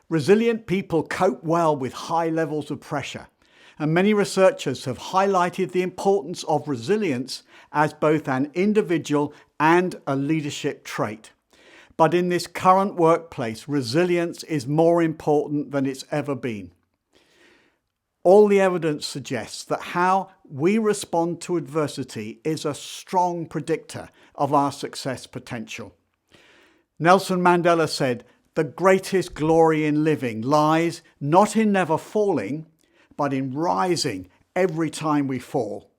Resilient people cope well with high levels of pressure, and many researchers have highlighted the importance of resilience as both an individual and a leadership trait. But in this current workplace, resilience is more important than it's ever been. All the evidence suggests that how we respond to adversity is a strong predictor of our success potential. Nelson Mandela said, "The greatest glory in living lies not in never falling, but in rising every time we fall."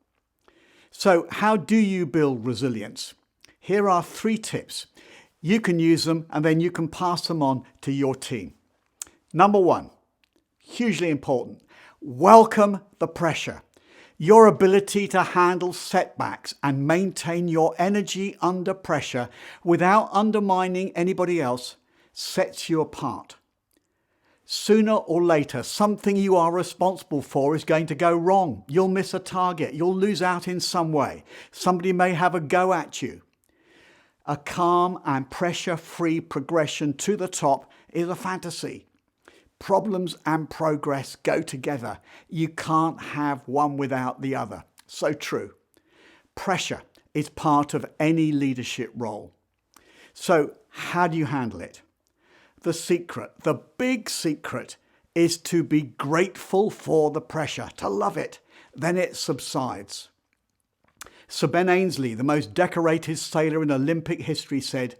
So how do you build resilience? Here are 3 tips. You can use them and then you can pass them on to your team. Number 1, hugely important, welcome the pressure. Your ability to handle setbacks and maintain your energy under pressure without undermining anybody else sets you apart. Sooner or later, something you are responsible for is going to go wrong. You'll miss a target. You'll lose out in some way. Somebody may have a go at you. A calm and pressure-free progression to the top is a fantasy. Problems and progress go together. You can't have one without the other. So true. Pressure is part of any leadership role. So how do you handle it? The secret, the big secret, is to be grateful for the pressure, to love it. Then it subsides. Sir Ben Ainslie, the most decorated sailor in Olympic history, said,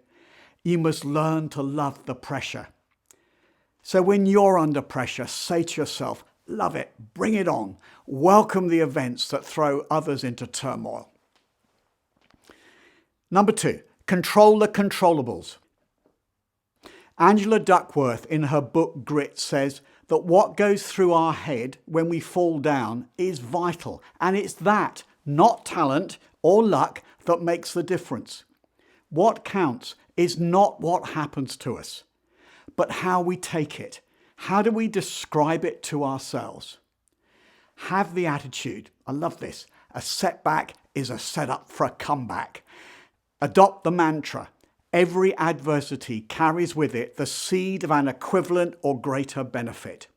"You must learn to love the pressure." So when you're under pressure, say to yourself, love it, bring it on, welcome the events that throw others into turmoil. Number 2, control the controllables. Angela Duckworth in her book Grit says that what goes through our head when we fall down is vital, and it's that, not talent or luck, that makes the difference. What counts is not what happens to us, but how we take it. How do we describe it to ourselves? Have the attitude, I love this, a setback is a setup for a comeback. Adopt the mantra, every adversity carries with it the seed of an equivalent or greater benefit.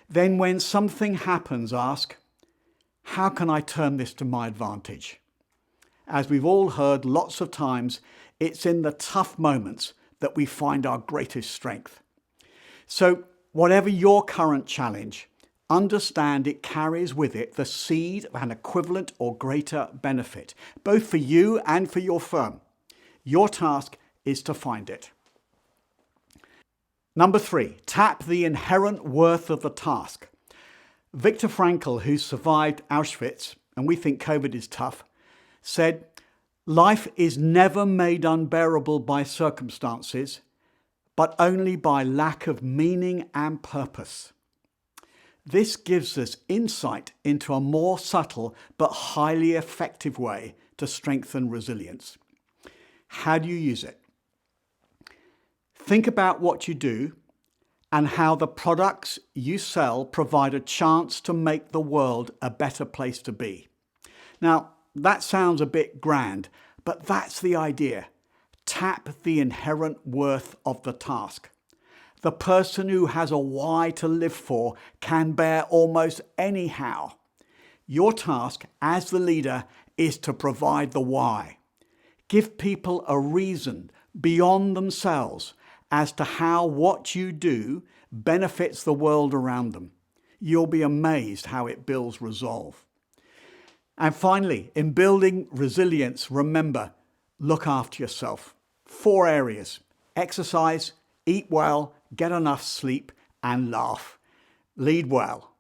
Then when something happens, ask, how can I turn this to my advantage? As we've all heard lots of times, it's in the tough moments that we find our greatest strength. So whatever your current challenge, understand it carries with it the seed of an equivalent or greater benefit, both for you and for your firm. Your task is to find it. Number 3, tap the inherent worth of the task. Viktor Frankl, who survived Auschwitz, and we think COVID is tough, said, "Life is never made unbearable by circumstances, but only by lack of meaning and purpose." This gives us insight into a more subtle but highly effective way to strengthen resilience. How do you use it? Think about what you do and how the products you sell provide a chance to make the world a better place to be. Now, that sounds a bit grand, but that's the idea. Tap the inherent worth of the task. The person who has a why to live for can bear almost any how. Your task as the leader is to provide the why. Give people a reason beyond themselves as to how what you do benefits the world around them. You'll be amazed how it builds resolve. And finally, in building resilience, remember, look after yourself. 4 areas: exercise, eat well, get enough sleep, and laugh. Lead well.